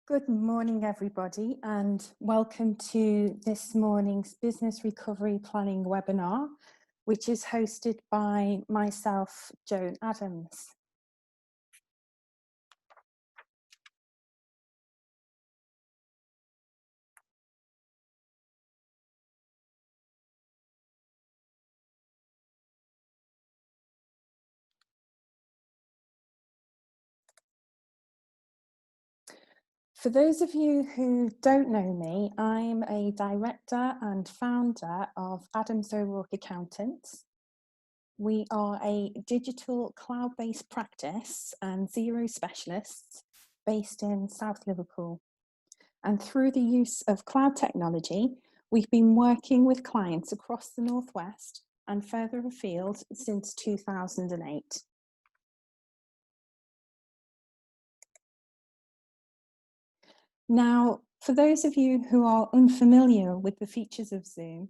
Good morning, everybody, and welcome to this morning's Business Recovery Planning webinar, which is hosted by myself, Joan Adams. For those of you who don't know me, I'm a director and founder of Adams O'Rourke Accountants. We are a digital cloud-based practice and zero specialists based in South Liverpool. And through the use of cloud technology, we've been working with clients across the Northwest and further afield since 2008. Now, for those of you who are unfamiliar with the features of Zoom,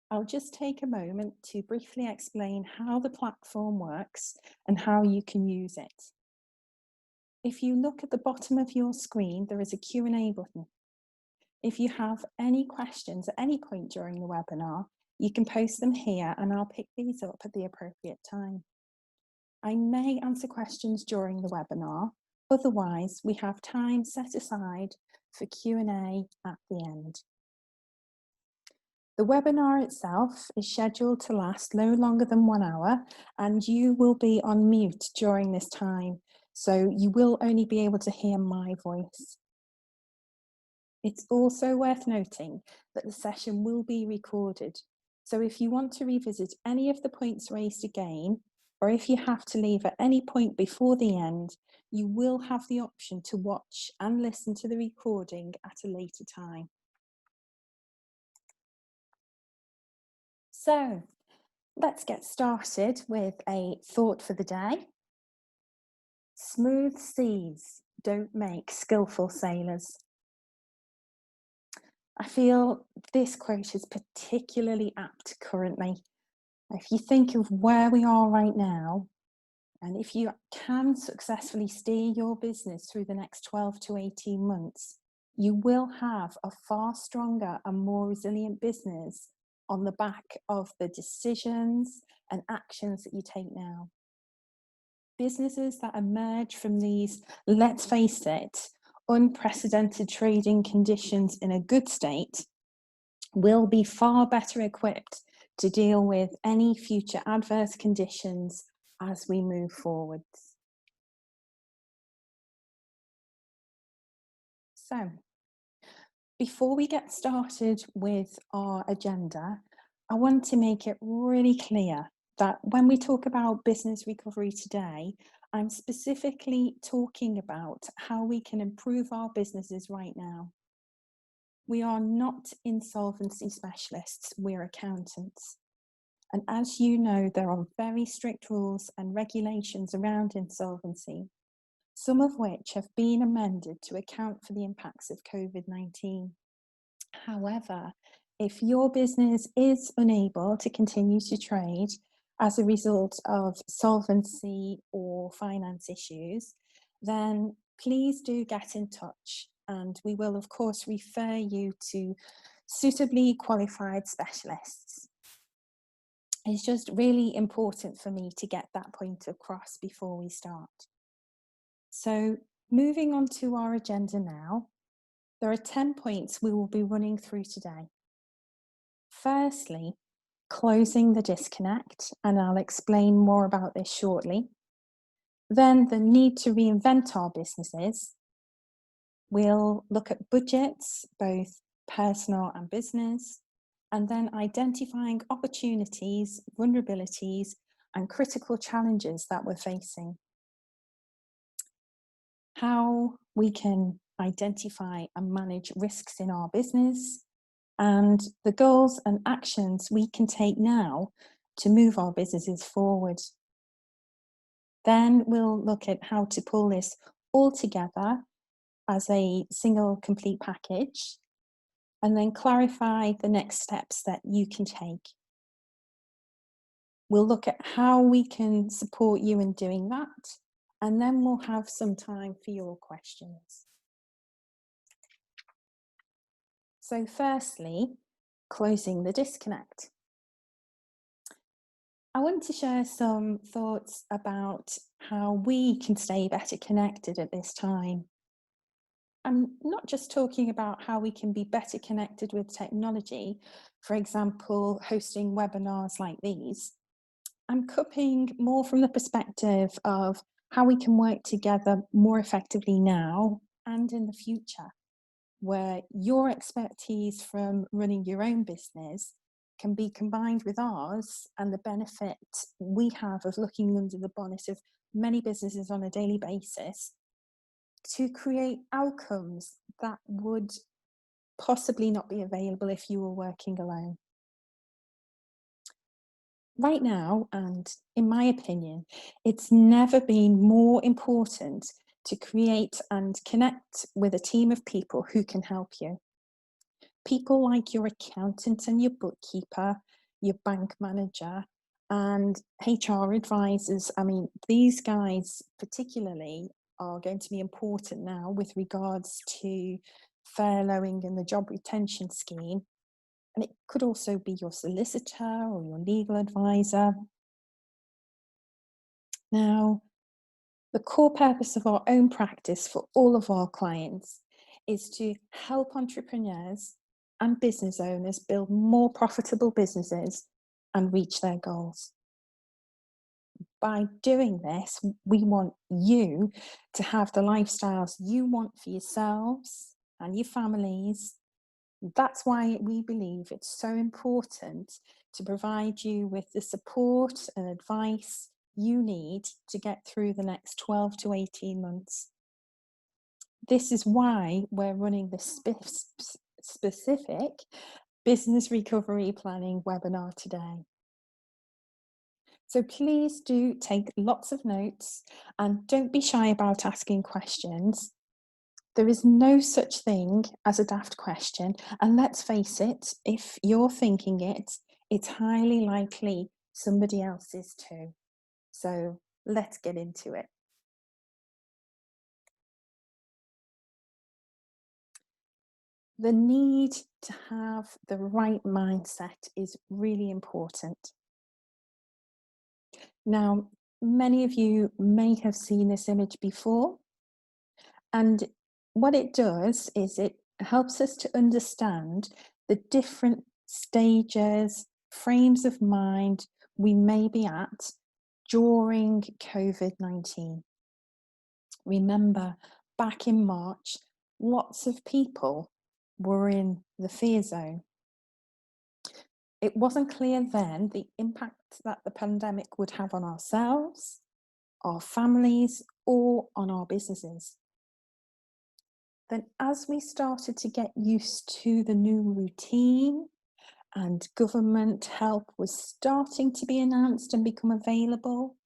I'll just take a moment to briefly explain how the platform works and how you can use it. If you look at the bottom of your screen, there is a Q&A button. If you have any questions at any point during the webinar, you can post them here and I'll pick these up at the appropriate time. I may answer questions during the webinar, otherwise we have time set aside for Q&A at the end. The webinar itself is scheduled to last no longer than 1 hour, and you will be on mute during this time, so you will only be able to hear my voice. It's also worth noting that the session will be recorded, so if you want to revisit any of the points raised again, or if you have to leave at any point before the end, you will have the option to watch and listen to the recording at a later time. So let's get started with a thought for the day. Smooth seas don't make skillful sailors. I feel this quote is particularly apt currently. If you think of where we are right now, and if you can successfully steer your business through the next 12 to 18 months, you will have a far stronger and more resilient business on the back of the decisions and actions that you take now. Businesses that emerge from these, let's face it, unprecedented trading conditions in a good state will be far better equipped to deal with any future adverse conditions as we move forwards. So, before we get started with our agenda, I want to make it really clear that when we talk about business recovery today, I'm specifically talking about how we can improve our businesses right now. We are not insolvency specialists, we're accountants. And as you know, there are very strict rules and regulations around insolvency, some of which have been amended to account for the impacts of COVID-19. However, if your business is unable to continue to trade as a result of solvency or finance issues, then please do get in touch and we will of course refer you to suitably qualified specialists. It's just really important for me to get that point across before we start. So moving on to our agenda now, there are 10 points we will be running through today. Firstly, closing the disconnect, and I'll explain more about this shortly. Then the need to reinvent our businesses. We'll look at budgets, both personal and business, and then identifying opportunities, vulnerabilities, and critical challenges that we're facing. How we can identify and manage risks in our business, and the goals and actions we can take now to move our businesses forward. Then we'll look at how to pull this all together as a single complete package, and then clarify the next steps that you can take. We'll look at how we can support you in doing that, and then we'll have some time for your questions. So, firstly, closing the disconnect. I want to share some thoughts about how we can stay better connected at this time. I'm not just talking about how we can be better connected with technology, for example, hosting webinars like these. I'm coming more from the perspective of how we can work together more effectively now and in the future, where your expertise from running your own business can be combined with ours and the benefit we have of looking under the bonnet of many businesses on a daily basis to create outcomes that would possibly not be available if you were working alone. Right now, and in my opinion, it's never been more important to create and connect with a team of people who can help you. People like your accountant and your bookkeeper, your bank manager, and HR advisors. I mean, these guys particularly are going to be important now with regards to furloughing and the job retention scheme. And it could also be your solicitor or your legal advisor. Now, the core purpose of our own practice for all of our clients is to help entrepreneurs and business owners build more profitable businesses and reach their goals. By doing this, we want you to have the lifestyles you want for yourselves and your families. That's why we believe it's so important to provide you with the support and advice you need to get through the next 12 to 18 months. This is why we're running this specific business recovery planning webinar today. So please do take lots of notes and don't be shy about asking questions. There is no such thing as a daft question. And let's face it, if you're thinking it, it's highly likely somebody else is too. So let's get into it. The need to have the right mindset is really important. Now, many of you may have seen this image before. And what it does is it helps us to understand the different stages, frames of mind we may be at during COVID-19. Remember, back in March, lots of people were in the fear zone. It wasn't clear then the impact that the pandemic would have on ourselves, our families, or on our businesses. Then as we started to get used to the new routine and government help was starting to be announced and become available,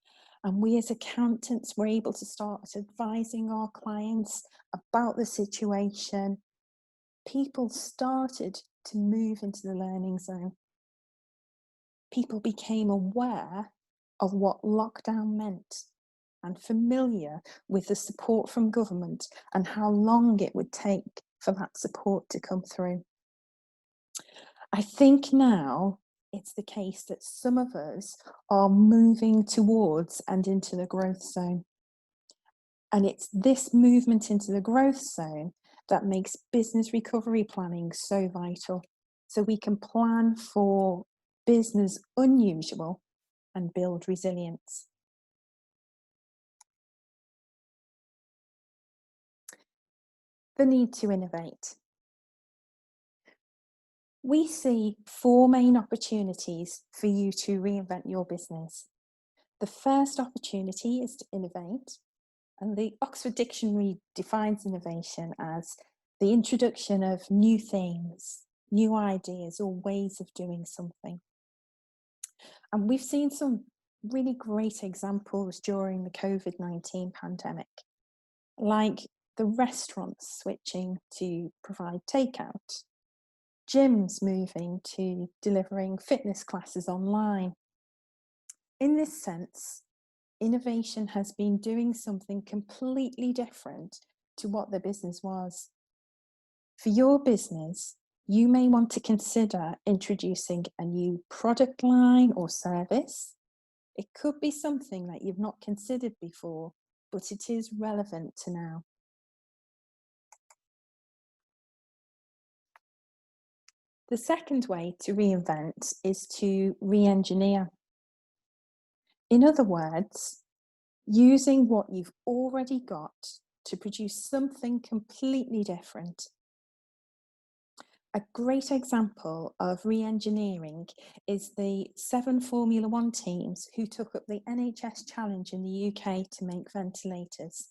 and we as accountants were able to start advising our clients about the situation, people started to move into the learning zone. People became aware of what lockdown meant and familiar with the support from government and how long it would take for that support to come through. I think now it's the case that some of us are moving towards and into the growth zone. And it's this movement into the growth zone that makes business recovery planning so vital. So we can plan for business unusual and build resilience. The need to innovate. We see four main opportunities for you to reinvent your business. The first opportunity is to innovate, and the Oxford Dictionary defines innovation as the introduction of new things, new ideas, or ways of doing something. And we've seen some really great examples during the COVID-19 pandemic, like the restaurants switching to provide takeout, gyms moving to delivering fitness classes online. In this sense, innovation has been doing something completely different to what the business was. For your business, You may want to consider introducing a new product line or service. It could be something that you've not considered before, but it is relevant to now. The second way to reinvent is to re-engineer. In other words, using what you've already got to produce something completely different. A great example of re-engineering is the 7 Formula One teams who took up the NHS challenge in the UK to make ventilators.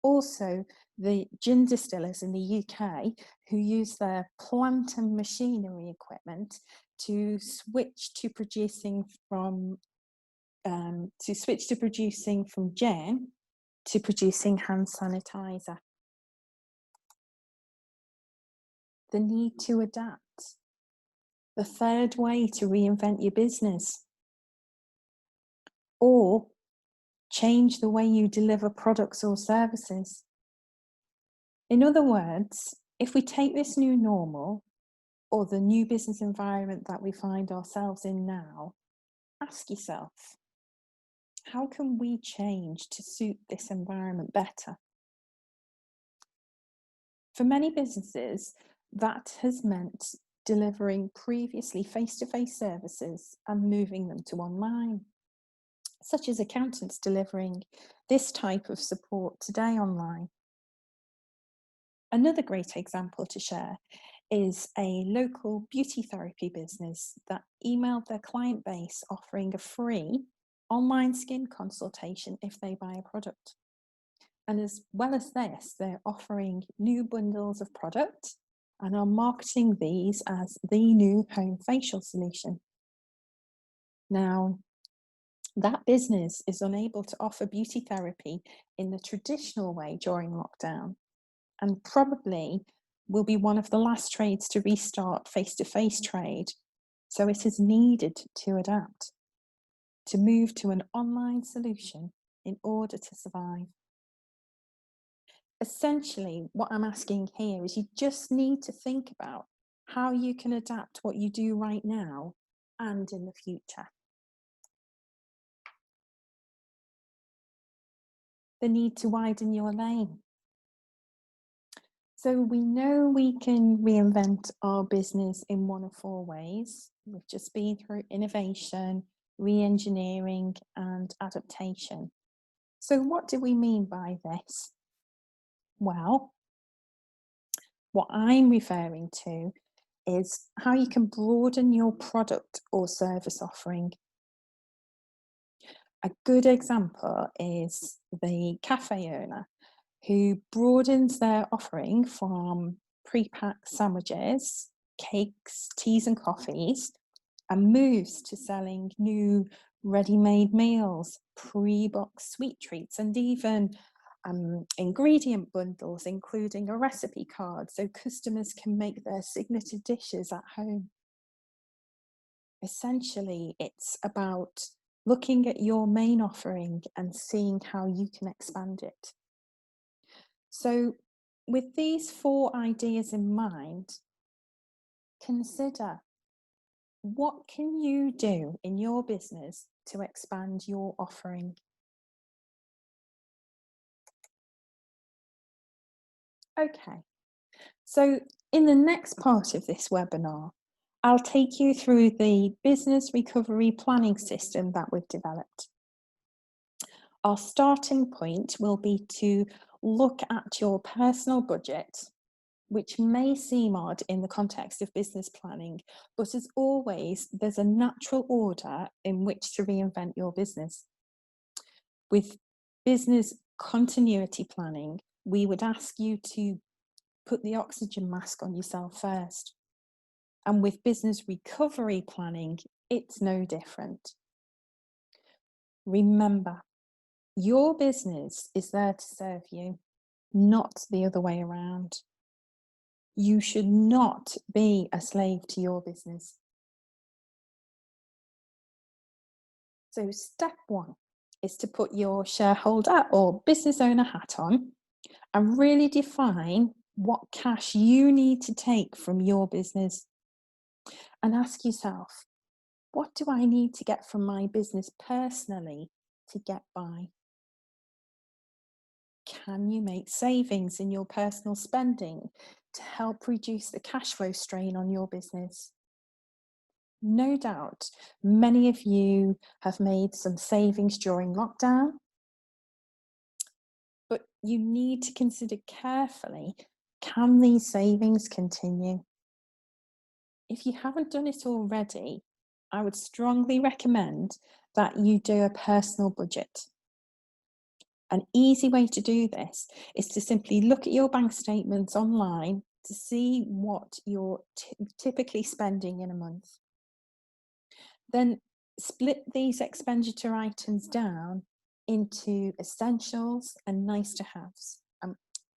Also, the gin distillers in the UK who use their plant and machinery equipment to switch to producing from gin to producing hand sanitizer. The need to adapt. The third way to reinvent your business. Or change the way you deliver products or services. In other words, if we take this new normal or the new business environment that we find ourselves in now, ask yourself, how can we change to suit this environment better? For many businesses, that has meant delivering previously face-to-face services and moving them to online, such as accountants delivering this type of support today online. Another great example to share is a local beauty therapy business that emailed their client base offering a free online skin consultation if they buy a product. And as well as this, they're offering new bundles of product and are marketing these as the new home facial solution. Now, that business is unable to offer beauty therapy in the traditional way during lockdown, and probably will be one of the last trades to restart face-to-face trade. So it is needed to adapt, to move to an online solution in order to survive. Essentially, what I'm asking here is you just need to think about how you can adapt what you do right now and in the future. The need to widen your lane. So we know we can reinvent our business in one of 4 ways. We've just been through innovation, re-engineering, and adaptation. So what do we mean by this? Well, what I'm referring to is how you can broaden your product or service offering. A good example is the cafe owner who broadens their offering from pre-packed sandwiches, cakes, teas and coffees, and moves to selling new ready-made meals, pre-boxed sweet treats, and even ingredient bundles, including a recipe card so customers can make their signature dishes at home. Essentially, it's about looking at your main offering and seeing how you can expand it. So, with these 4 ideas in mind, consider what can you do in your business to expand your offering? Okay, so in the next part of this webinar, I'll take you through the business recovery planning system that we've developed. Our starting point will be to look at your personal budget, which may seem odd in the context of business planning, but as always, there's a natural order in which to reinvent your business. With business continuity planning, we would ask you to put the oxygen mask on yourself first. And with business recovery planning, it's no different. Remember, your business is there to serve you, not the other way around. You should not be a slave to your business. So step 1 is to put your shareholder or business owner hat on and really define what cash you need to take from your business, and ask yourself, what do I need to get from my business personally to get by? Can you make savings in your personal spending to help reduce the cash flow strain on your business? No doubt, many of you have made some savings during lockdown, but you need to consider carefully, can these savings continue? If you haven't done it already, I would strongly recommend that you do a personal budget. An easy way to do this is to simply look at your bank statements online to see what you're typically spending in a month. Then split these expenditure items down into essentials and nice to haves.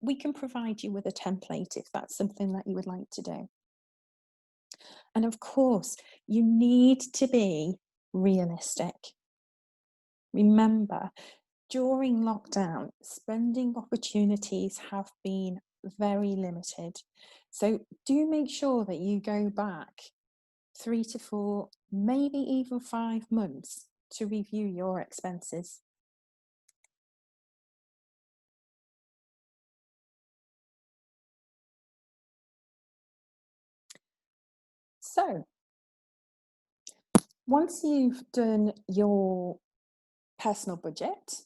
We can provide you with a template if that's something that you would like to do. And of course, you need to be realistic. Remember, during lockdown, spending opportunities have been very limited. So do make sure that you go back 3 to 4, maybe even 5 months to review your expenses. So once you've done your personal budget,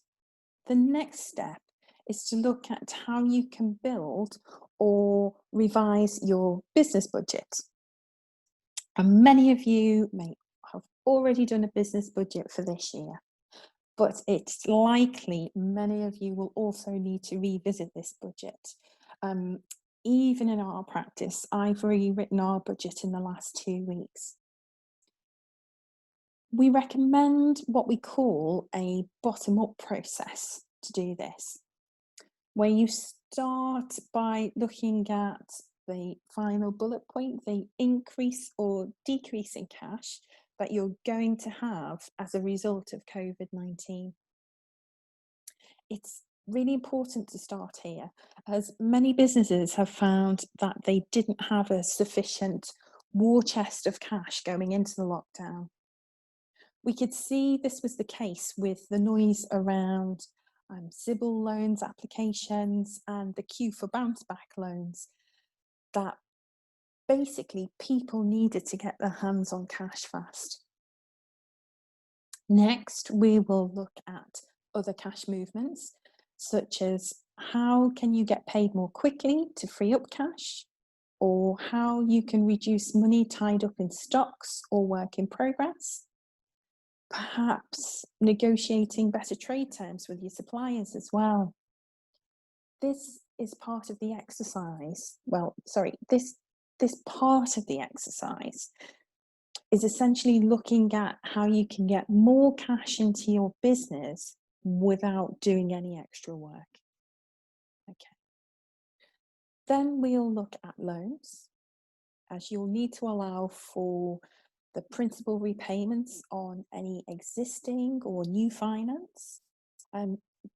the next step is to look at how you can build or revise your business budget. And many of you may have already done a business budget for this year, but it's likely many of you will also need to revisit this budget. Even in our practice, I've rewritten our budget in the last 2 weeks. We recommend what we call a bottom-up process to do this, where you start by looking at the final bullet point, the increase or decrease in cash that you're going to have as a result of COVID-19. It's really important to start here, as many businesses have found that they didn't have a sufficient war chest of cash going into the lockdown. We could see this was the case with the noise around Sybil loans applications and the queue for bounce back loans, that basically people needed to get their hands on cash fast. Next, we will look at other cash movements, such as how can you get paid more quickly to free up cash, or how you can reduce money tied up in stocks or work in progress. Perhaps negotiating better trade terms with your suppliers as well. This is part of the exercise. This part of the exercise is essentially looking at how you can get more cash into your business without doing any extra work. Okay. Then we'll look at loans, as you'll need to allow for the principal repayments on any existing or new finance.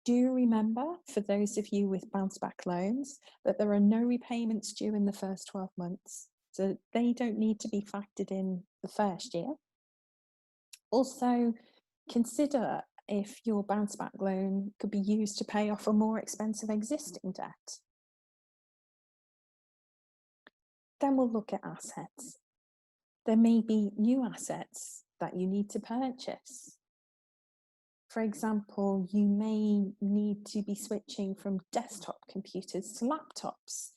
Do remember, for those of you with bounce back loans, that there are no repayments due in the first 12 months. So they don't need to be factored in the first year. Also, consider if your bounce back loan could be used to pay off a more expensive existing debt. Then we'll look at assets. There may be new assets that you need to purchase. For example, you may need to be switching from desktop computers to laptops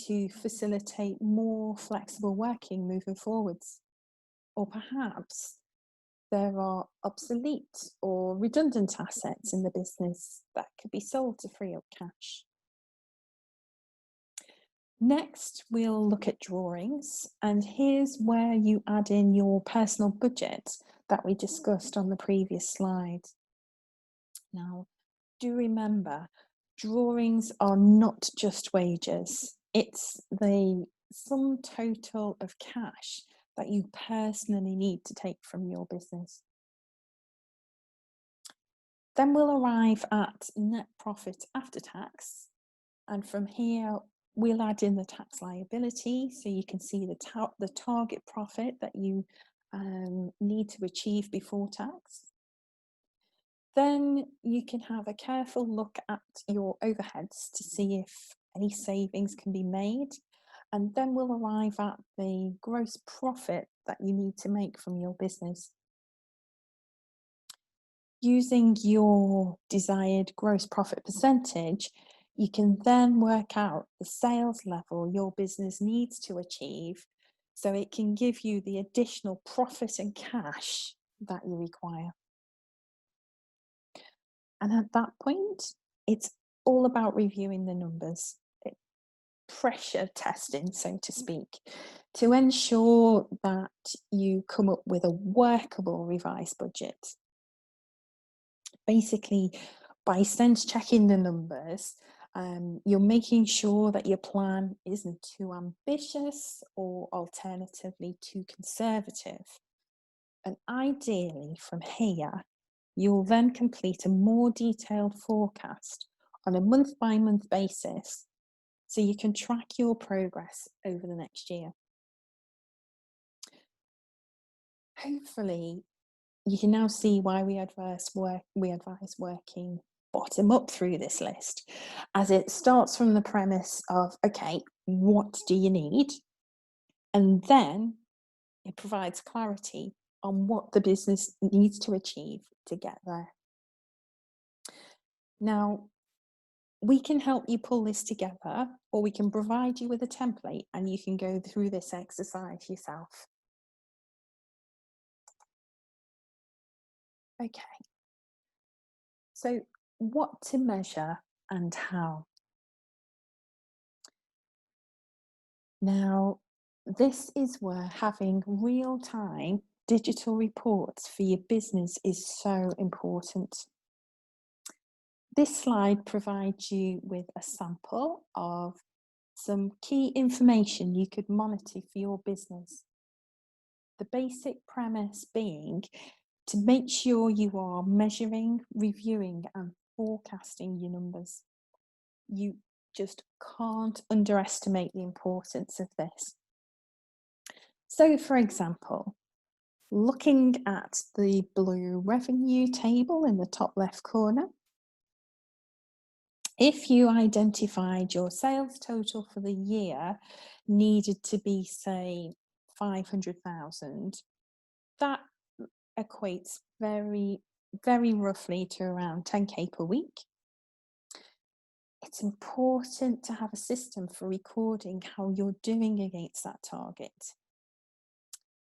to facilitate more flexible working moving forwards. Or perhaps there are obsolete or redundant assets in the business that could be sold to free up cash. Next, we'll look at drawings, and here's where you add in your personal budget that we discussed on the previous slide. Now, do remember, drawings are not just wages. It's the sum total of cash that you personally need to take from your business. Then we'll arrive at net profit after tax. And from here, We'll add in the tax liability so you can see the target profit that you need to achieve before tax. Then you can have a careful look at your overheads to see if any savings can be made. And then we'll arrive at the gross profit that you need to make from your business. Using your desired gross profit percentage, you can then work out the sales level your business needs to achieve so it can give you the additional profit and cash that you require. And at that point, it's all about reviewing the numbers, pressure testing, so to speak, to ensure that you come up with a workable revised budget. Basically, by sense checking the numbers, you're making sure that your plan isn't too ambitious or alternatively too conservative. And ideally, from here, you'll then complete a more detailed forecast on a month by month basis so you can track your progress over the next year. Hopefully, you can now see why we advise working bottom up through this list, as it starts from the premise of, okay, what do you need? And then it provides clarity on what the business needs to achieve to get there. Now, we can help you pull this together, or we can provide you with a template and you can go through this exercise yourself. Okay, so what to measure and how? Now, this is where having real-time digital reports for your business is so important. This slide provides you with a sample of some key information you could monitor for your business. The basic premise being to make sure you are measuring, reviewing, and forecasting your numbers. You just can't underestimate the importance of this. So, for example, looking at the blue revenue table in the top left corner, if you identified your sales total for the year needed to be, say, 500,000, that equates very, very roughly to around 10k per week. It's important to have a system for recording how you're doing against that target.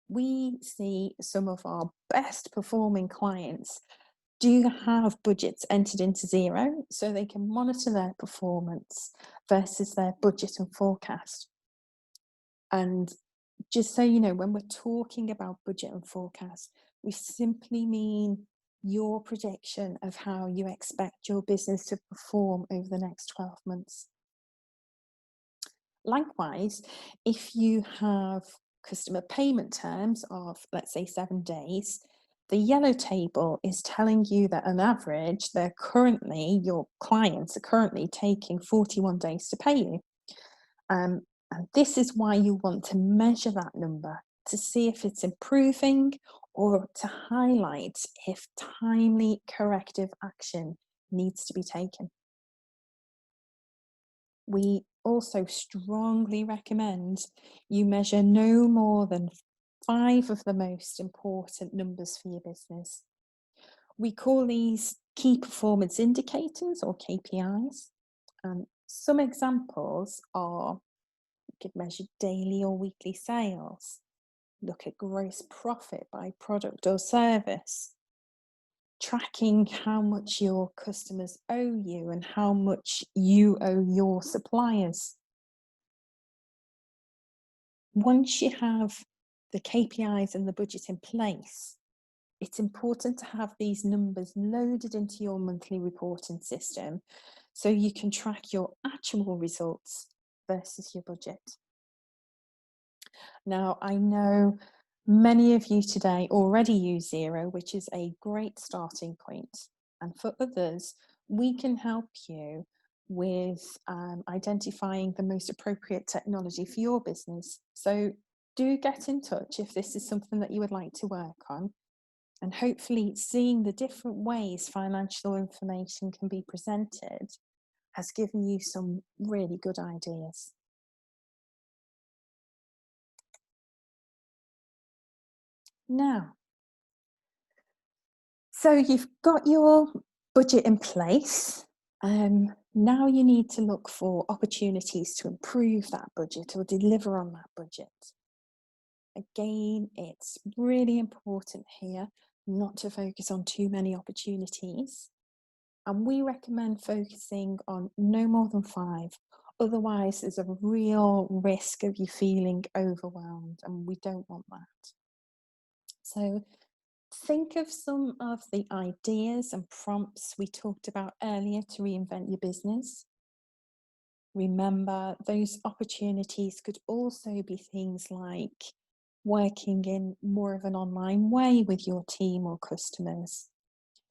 We see some of our best performing clients do have budgets entered into Xero so they can monitor their performance versus their budget and forecast. And just so you know, when we're talking about budget and forecast, we simply mean your prediction of how you expect your business to perform over the next 12 months. Likewise, if you have customer payment terms of, let's say, 7 days, the yellow table is telling you that on average, your clients are currently taking 41 days to pay you. And this is why you want to measure that number to see if it's improving or to highlight if timely corrective action needs to be taken. We also strongly recommend you measure no more than 5 of the most important numbers for your business. We call these key performance indicators or KPIs. Some examples are you could measure daily or weekly sales, look at gross profit by product or service, tracking how much your customers owe you and how much you owe your suppliers. Once you have the KPIs and the budget in place, it's important to have these numbers loaded into your monthly reporting system so you can track your actual results versus your budget. Now, I know many of you today already use Xero, which is a great starting point. And for others, we can help you with identifying the most appropriate technology for your business. So do get in touch if this is something that you would like to work on. And hopefully, seeing the different ways financial information can be presented has given you some really good ideas. Now, so you've got your budget in place. Now you need to look for opportunities to improve that budget or deliver on that budget. Again, it's really important here not to focus on too many opportunities. And we recommend focusing on no more than 5. Otherwise, there's a real risk of you feeling overwhelmed, and we don't want that. So think of some of the ideas and prompts we talked about earlier to reinvent your business. Remember, those opportunities could also be things like working in more of an online way with your team or customers.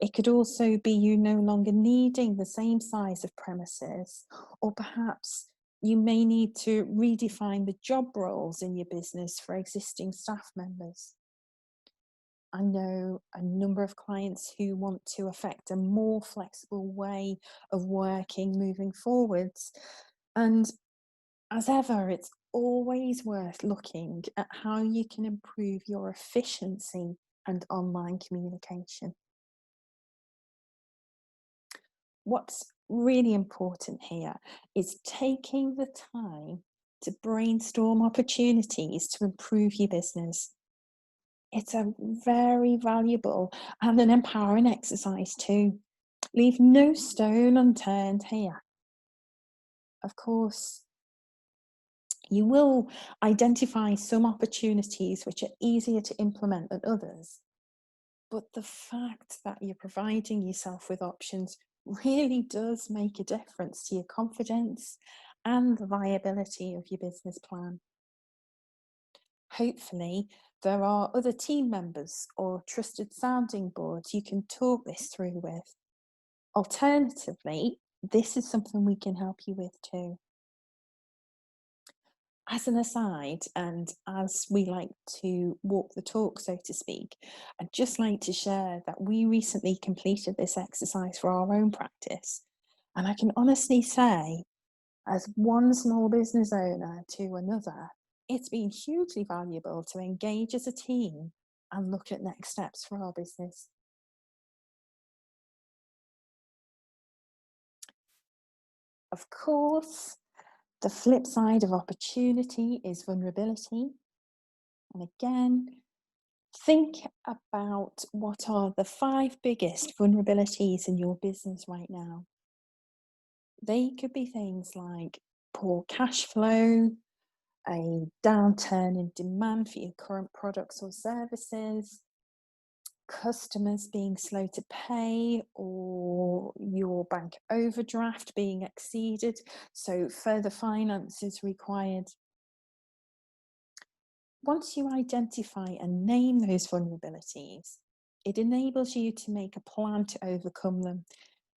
It could also be you no longer needing the same size of premises, or perhaps you may need to redefine the job roles in your business for existing staff members. I know a number of clients who want to affect a more flexible way of working moving forwards. And as ever, it's always worth looking at how you can improve your efficiency and online communication. What's really important here is taking the time to brainstorm opportunities to improve your business. It's a very valuable and an empowering exercise too. Leave no stone unturned here. Of course, you will identify some opportunities which are easier to implement than others. But the fact that you're providing yourself with options really does make a difference to your confidence and the viability of your business plan. Hopefully, there are other team members or trusted sounding boards you can talk this through with. Alternatively, this is something we can help you with too. As an aside, and as we like to walk the talk, so to speak, I'd just like to share that we recently completed this exercise for our own practice. And I can honestly say, as one small business owner to another, it's been hugely valuable to engage as a team and look at next steps for our business. Of course, the flip side of opportunity is vulnerability. And again, think about what are the 5 biggest vulnerabilities in your business right now. They could be things like poor cash flow, a downturn in demand for your current products or services, customers being slow to pay, or your bank overdraft being exceeded, so further finance is required. Once you identify and name those vulnerabilities, it enables you to make a plan to overcome them.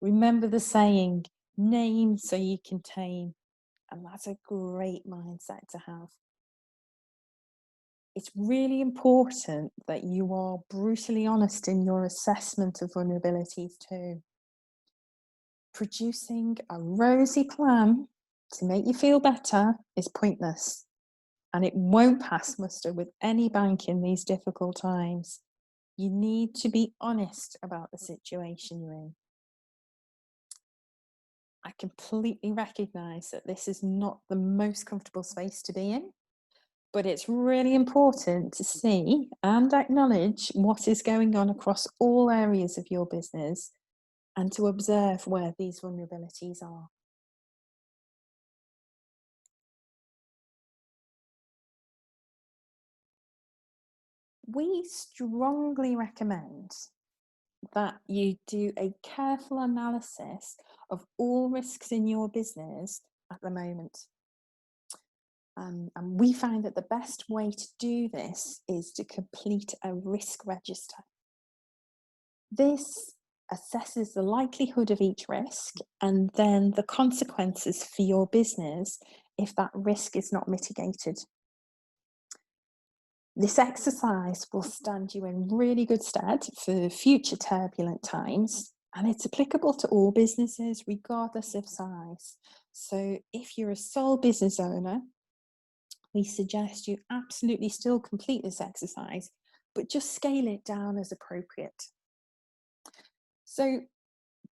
Remember the saying, name so you can tame, and that's a great mindset to have. It's really important that you are brutally honest in your assessment of vulnerabilities too. Producing a rosy plan to make you feel better is pointless, and it won't pass muster with any bank in these difficult times. You need to be honest about the situation you're in. I completely recognise that this is not the most comfortable space to be in, but it's really important to see and acknowledge what is going on across all areas of your business and to observe where these vulnerabilities are. We strongly recommend that you do a careful analysis of all risks in your business at the moment. And we find that the best way to do this is to complete a risk register. This assesses the likelihood of each risk and then the consequences for your business if that risk is not mitigated. This exercise will stand you in really good stead for future turbulent times, and it's applicable to all businesses, regardless of size. So, if you're a sole business owner, we suggest you absolutely still complete this exercise, but just scale it down as appropriate. So,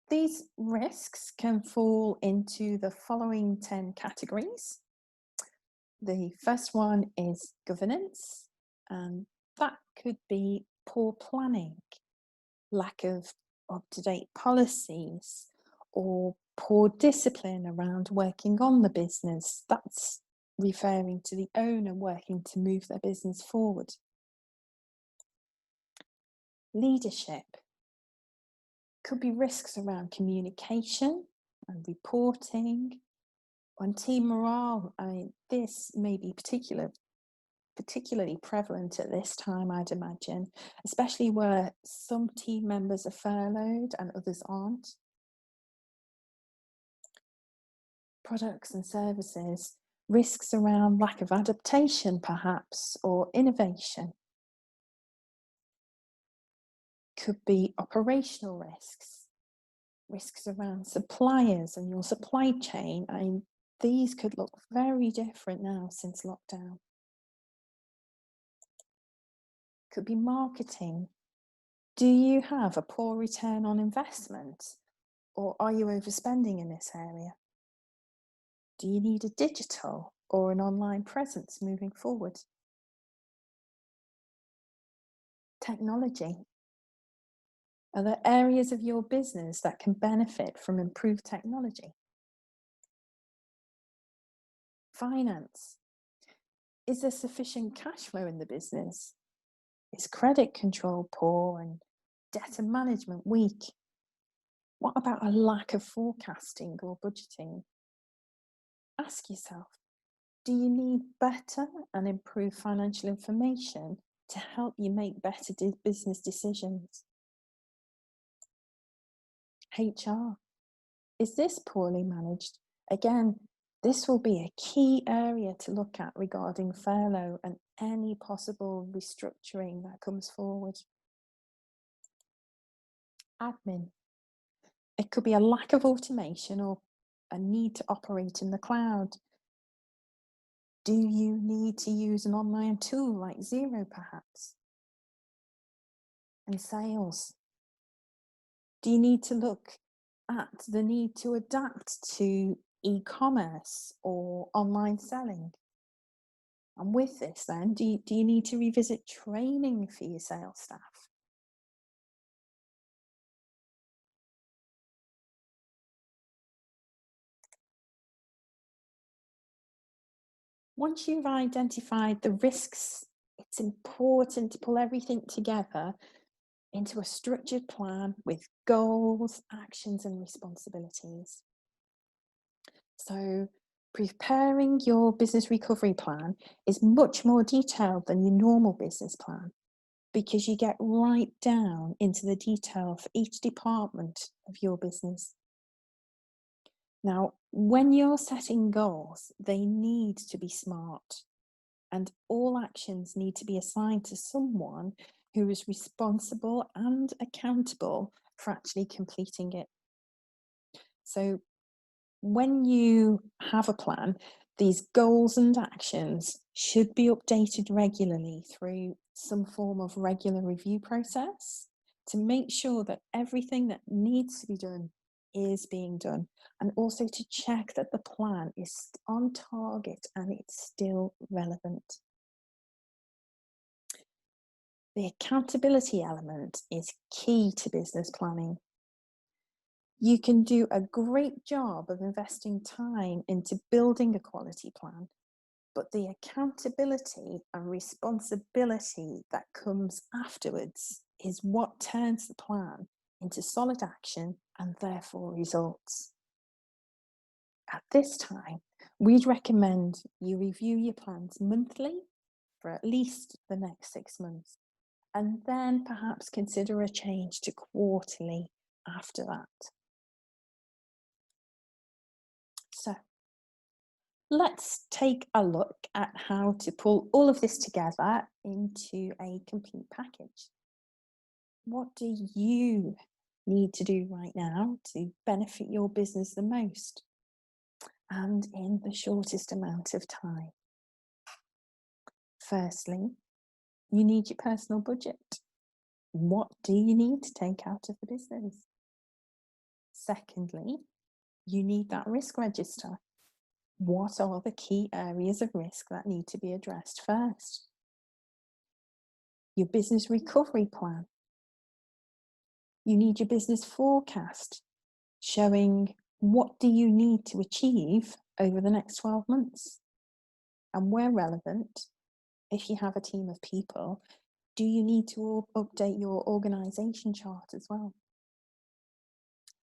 these risks can fall into the following 10 categories. The first one is governance, and that could be poor planning, lack of up to date policies, or poor discipline around working on the business. That's referring to the owner working to move their business forward. Leadership could be risks around communication and reporting. On team morale, I mean, this may be particularly prevalent at this time, I'd imagine, especially where some team members are furloughed and others aren't. Products and services, risks around lack of adaptation, perhaps, or innovation. Could be operational risks, risks around suppliers and your supply chain. I mean, these could look very different now since lockdown. Could be marketing. Do you have a poor return on investment, or are you overspending in this area? Do you need a digital or an online presence moving forward? Technology. Are there areas of your business that can benefit from improved technology? Finance. Is there sufficient cash flow in the business? Is credit control poor and debtor management weak? What about a lack of forecasting or budgeting? Ask yourself, do you need better and improved financial information to help you make better business decisions? HR. Is this poorly managed? Again, this will be a key area to look at regarding furlough and any possible restructuring that comes forward. Admin. It could be a lack of automation or a need to operate in the cloud. Do you need to use an online tool like Zero, perhaps? And sales. Do you need to look at the need to adapt to e-commerce or online selling? And with this then, do you need to revisit training for your sales staff? Once you've identified the risks, it's important to pull everything together into a structured plan with goals, actions, and responsibilities. So, preparing your business recovery plan is much more detailed than your normal business plan because you get right down into the detail for each department of your business. Now, when you're setting goals, they need to be smart, and all actions need to be assigned to someone who is responsible and accountable for actually completing it. So, when you have a plan, these goals and actions should be updated regularly through some form of regular review process to make sure that everything that needs to be done is being done, and also to check that the plan is on target and it's still relevant. The accountability element is key to business planning. You can do a great job of investing time into building a quality plan, but the accountability and responsibility that comes afterwards is what turns the plan into solid action and therefore results. At this time, we'd recommend you review your plans monthly for at least the next 6 months, and then perhaps consider a change to quarterly after that. So let's take a look at how to pull all of this together into a complete package. What do you need to do right now to benefit your business the most and in the shortest amount of time? Firstly, you need your personal budget. What do you need to take out of the business? Secondly, you need that risk register. What are the key areas of risk that need to be addressed first? Your business recovery plan. You need your business forecast showing what do you need to achieve over the next 12 months. And where relevant, if you have a team of people, do you need to update your organization chart as well?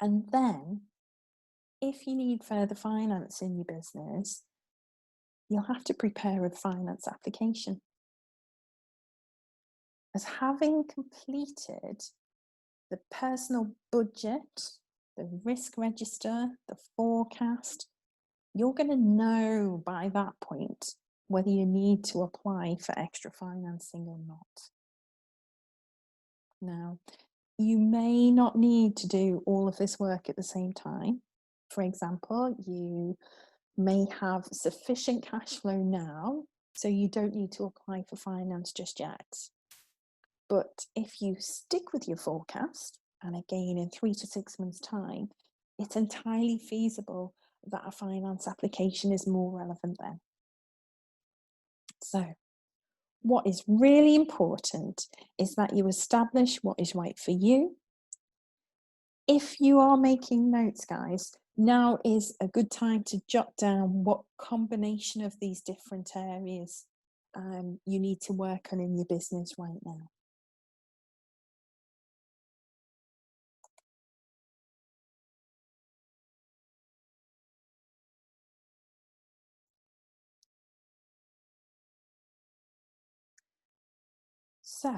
And then, if you need further finance in your business, you'll have to prepare a finance application. As having completed the personal budget, the risk register, the forecast, you're going to know by that point whether you need to apply for extra financing or not. Now, you may not need to do all of this work at the same time. For example, you may have sufficient cash flow now, so you don't need to apply for finance just yet. But if you stick with your forecast, and again in 3 to 6 months' time, it's entirely feasible that a finance application is more relevant then. So, what is really important is that you establish what is right for you. If you are making notes, guys, now is a good time to jot down what combination of these different areas you need to work on in your business right now. So,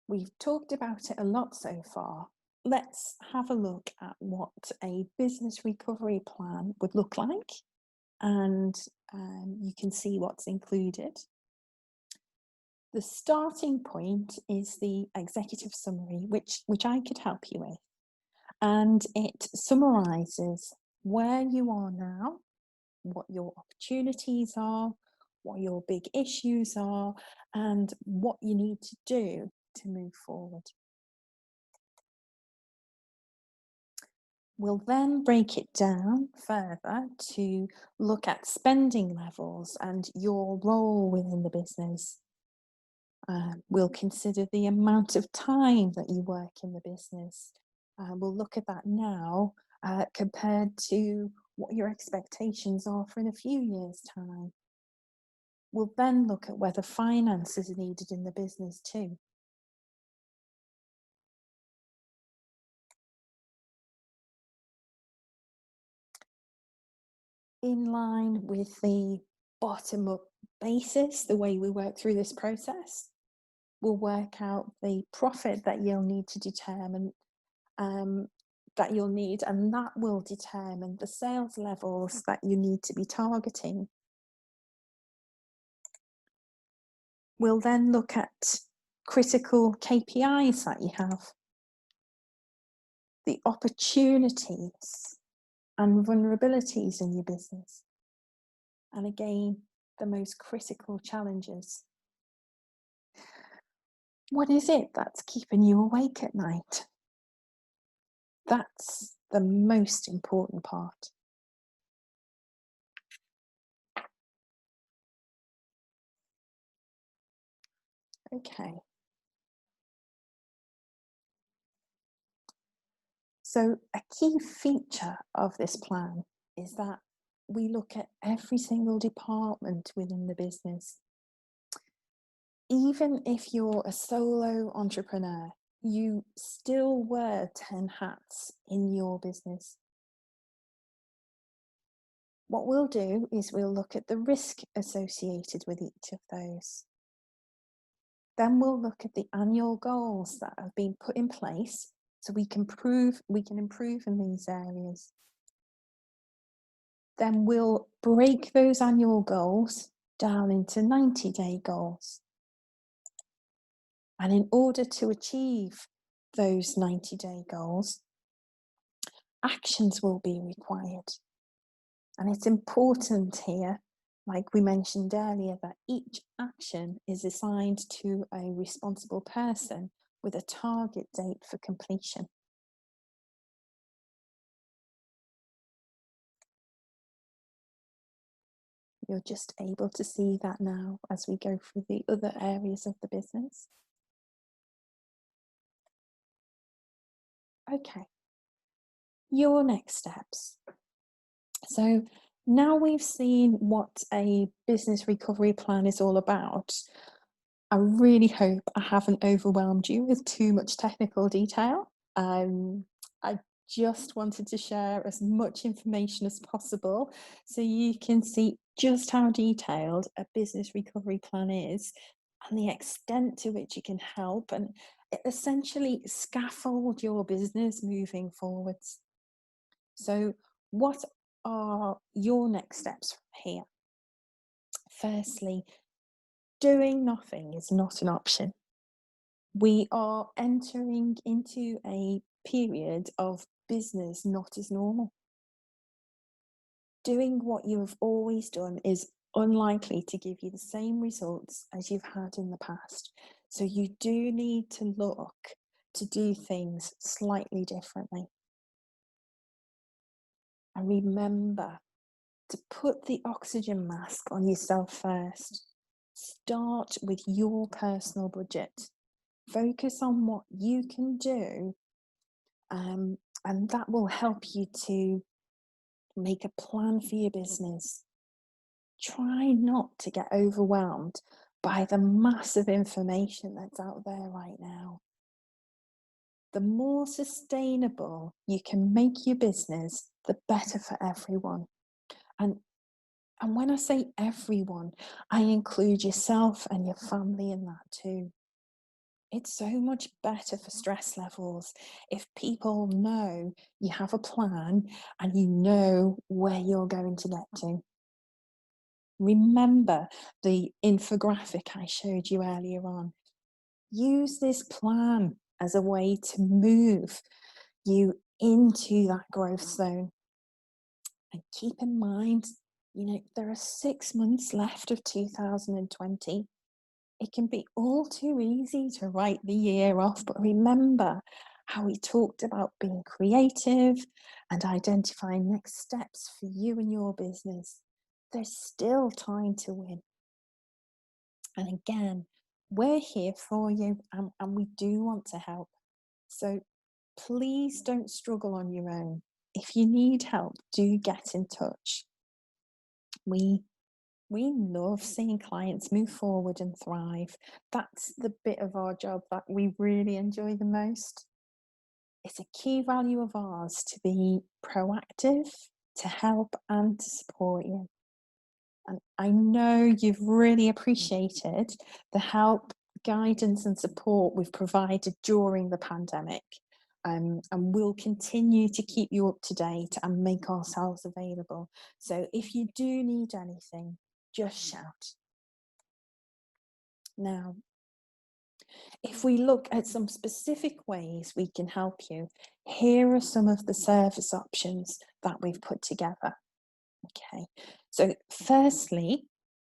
we've talked about it a lot so far. Let's have a look at what a business recovery plan would look like, and you can see what's included. The starting point is the executive summary, which I could help you with, and it summarizes where you are now, what your opportunities are, what your big issues are, and what you need to do to move forward. We'll then break it down further to look at spending levels and your role within the business. We'll consider the amount of time that you work in the business. We'll look at that now compared to what your expectations are for in a few years' time. We'll then look at whether finance is needed in the business too. In line with the bottom-up basis, the way we work through this process, we'll work out the profit that you'll need to determine, that you'll need, and that will determine the sales levels that you need to be targeting. We'll then look at critical KPIs that you have, the opportunities and vulnerabilities in your business, and again, the most critical challenges. What is it that's keeping you awake at night? That's the most important part. Okay. So a key feature of this plan is that we look at every single department within the business. Even if you're a solo entrepreneur, you still wear 10 hats in your business. What we'll do is we'll look at the risk associated with each of those. Then we'll look at the annual goals that have been put in place so we can improve in these areas. Then we'll break those annual goals down into 90-day goals. And in order to achieve those 90-day goals, actions will be required. And it's important here, like we mentioned earlier, that each action is assigned to a responsible person with a target date for completion. You're just able to see that now as we go through the other areas of the business. Okay, your next steps. So now we've seen what a business recovery plan is all about. I really hope I haven't overwhelmed you with too much technical detail. I just wanted to share as much information as possible so you can see just how detailed a business recovery plan is and the extent to which it can help and essentially scaffold your business moving forwards. So, what are your next steps from here? Firstly, doing nothing is not an option. We are entering into a period of business not as normal. Doing what you have always done is unlikely to give you the same results as you've had in the past. So you do need to look to do things slightly differently. And remember to put the oxygen mask on yourself first. Start with your personal budget. Focus on what you can do, and that will help you to make a plan for your business. Try not to get overwhelmed by the massive information that's out there right now. The more sustainable you can make your business, the better for everyone. And And when I say everyone, I include yourself and your family in that too. It's so much better for stress levels if people know you have a plan and you know where you're going to get to. Remember the infographic I showed you earlier on. Use this plan as a way to move you into that growth zone. And keep in mind, there are 6 months left of 2020. It can be all too easy to write the year off, but remember how we talked about being creative and identifying next steps for you and your business. There's still time to win. And again, we're here for you and we do want to help. So please don't struggle on your own. If you need help, do get in touch. We love seeing clients move forward and thrive. That's the bit of our job that we really enjoy the most. It's a key value of ours to be proactive, to help, and to support you. And I know you've really appreciated the help, guidance, and support we've provided during the pandemic. And we'll continue to keep you up to date and make ourselves available. So if you do need anything, just shout. Now, if we look at some specific ways we can help you, here are some of the service options that we've put together. Okay, so firstly,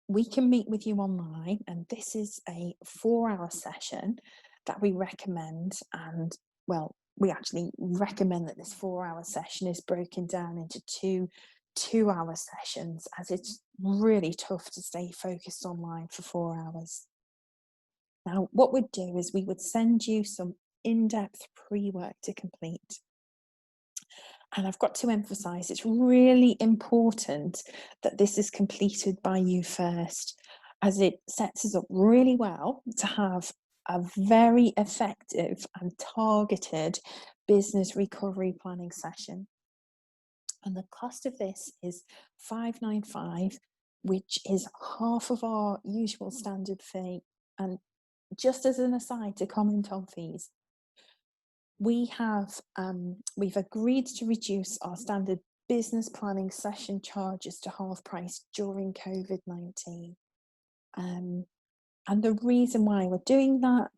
we can meet with you online, and this is a 4-hour session that we recommend. And well, we actually recommend that this 4-hour session is broken down into two-hour sessions, as it's really tough to stay focused online for 4 hours. Now, what we'd do is we would send you some in-depth pre-work to complete. And I've got to emphasize, it's really important that this is completed by you first, as it sets us up really well to have a very effective and targeted business recovery planning session. And the cost of this is $595, which is half of our usual standard fee. And just as an aside to comment on fees, we've agreed to reduce our standard business planning session charges to half price during COVID-19. And the reason why we're doing that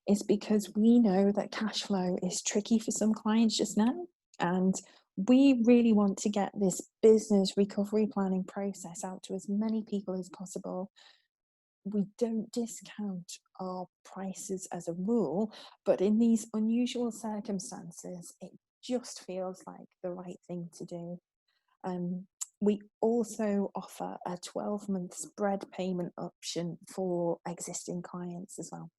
is because we know that cash flow is tricky for some clients just now. And we really want to get this business recovery planning process out to as many people as possible. We don't discount our prices as a rule, but in these unusual circumstances, it just feels like the right thing to do. Um, we also offer a 12-month spread payment option for existing clients as well.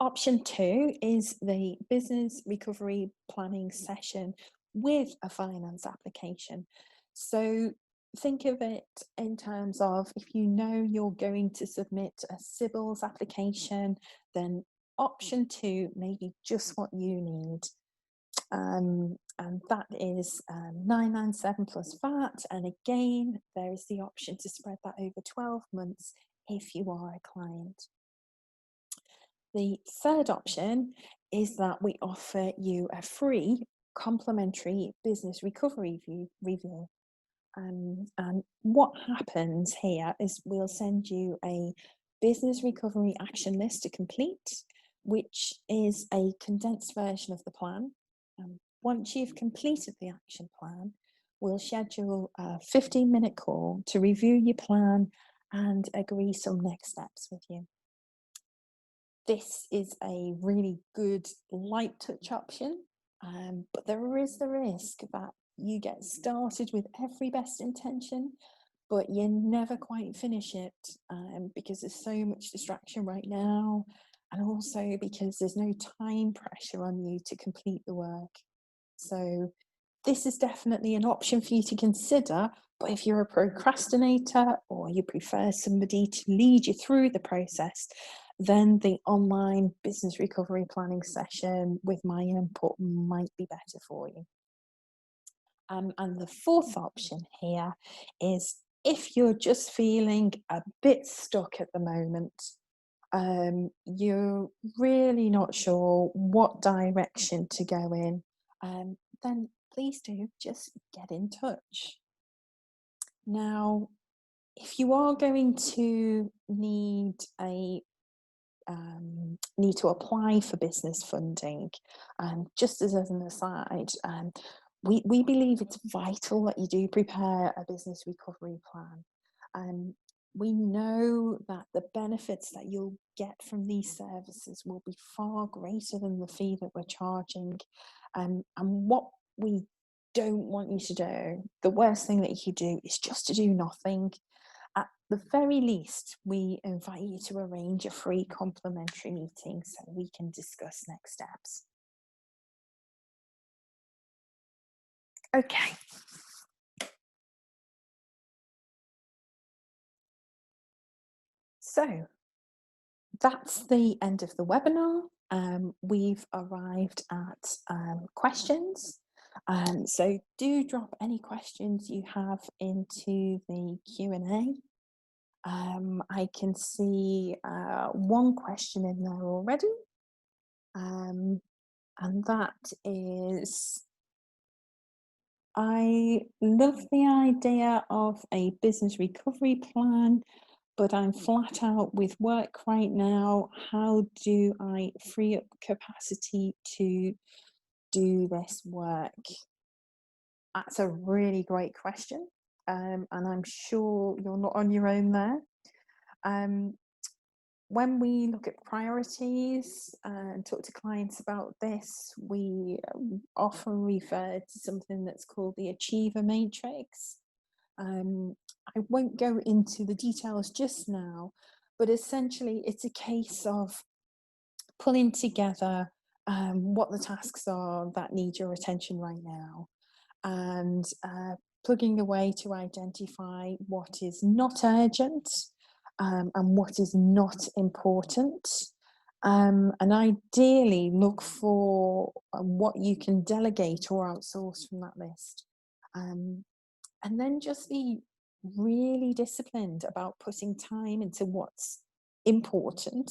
Option 2 is the business recovery planning session with a finance application. So think of it in terms of, if you know you're going to submit a CBILS application, then option 2 may be just what you need. And that is 997 plus VAT. And again, there is the option to spread that over 12 months if you are a client. The third option is that we offer you a free complimentary business recovery review. And what happens here is we'll send you a business recovery action list to complete, which is a condensed version of the plan. Once you've completed the action plan, we'll schedule a 15-minute call to review your plan and agree some next steps with you. This is a really good light touch option, but there is the risk that you get started with every best intention, but you never quite finish it, because there's so much distraction right now, and also because there's no time pressure on you to complete the work. So this is definitely an option for you to consider, but if you're a procrastinator or you prefer somebody to lead you through the process, then the online business recovery planning session with my input might be better for you. And the fourth option here is, if you're just feeling a bit stuck at the moment, you're really not sure what direction to go in, then please do just get in touch. Now, if you are going to need to apply for business funding, just as an aside, we believe it's vital that you do prepare a business recovery plan. We know that the benefits that you'll get from these services will be far greater than the fee that we're charging. And what we don't want you to do, the worst thing that you could do, is just to do nothing. At the very least, we invite you to arrange a free complimentary meeting so we can discuss next steps. Okay. So that's the end of the webinar. We've arrived at questions. So do drop any questions you have into the Q&A. I can see one question in there already. And that is, I love the idea of a business recovery plan, but I'm flat out with work right now. How do I free up capacity to do this work? That's a really great question. And I'm sure you're not on your own there. When we look at priorities and talk to clients about this, we often refer to something that's called the Achiever Matrix. I won't go into the details just now, but essentially it's a case of pulling together what the tasks are that need your attention right now, and plugging away to identify what is not urgent and what is not important. And ideally look for what you can delegate or outsource from that list. And then just be really disciplined about putting time into what's important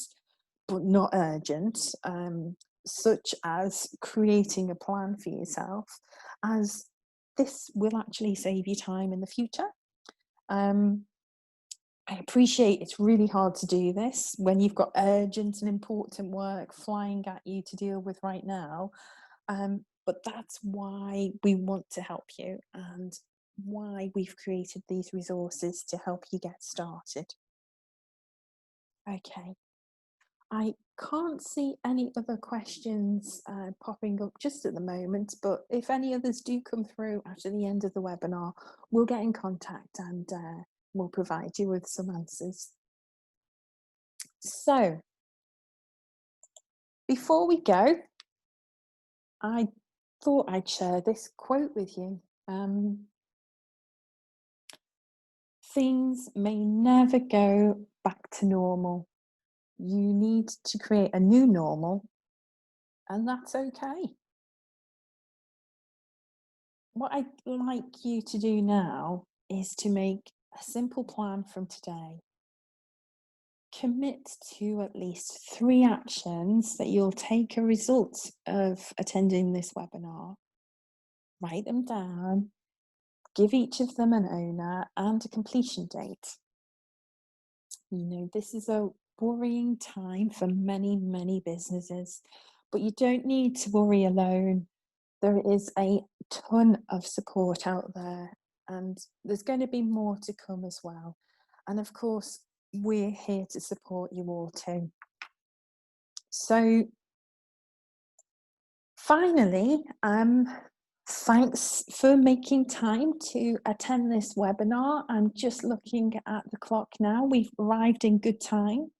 but not urgent. such as creating a plan for yourself, as this will actually save you time in the future. Um, I appreciate it's really hard to do this when you've got urgent and important work flying at you to deal with right now. But that's why we want to help you and why we've created these resources to help you get started. Okay. I can't see any other questions popping up just at the moment, but if any others do come through after the end of the webinar, we'll get in contact and we'll provide you with some answers. So, before we go, I thought I'd share this quote with you. Things may never go back to normal. You need to create a new normal, and that's okay. What I'd like you to do now is to make a simple plan from today. Commit to at least 3 actions that you'll take a result of attending this webinar. Write them down, give each of them an owner and a completion date. You know, this is a worrying time for many, many businesses, but you don't need to worry alone. There is a ton of support out there, and there's going to be more to come as well. And of course, we're here to support you all too. So, finally, thanks for making time to attend this webinar. I'm just looking at the clock now. We've arrived in good time.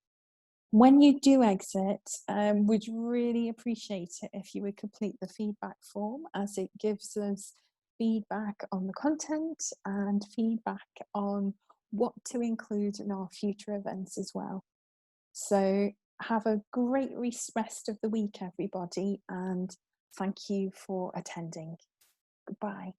When you do exit, we'd really appreciate it if you would complete the feedback form, as it gives us feedback on the content and feedback on what to include in our future events as well. So have a great rest of the week, everybody, and thank you for attending. Goodbye.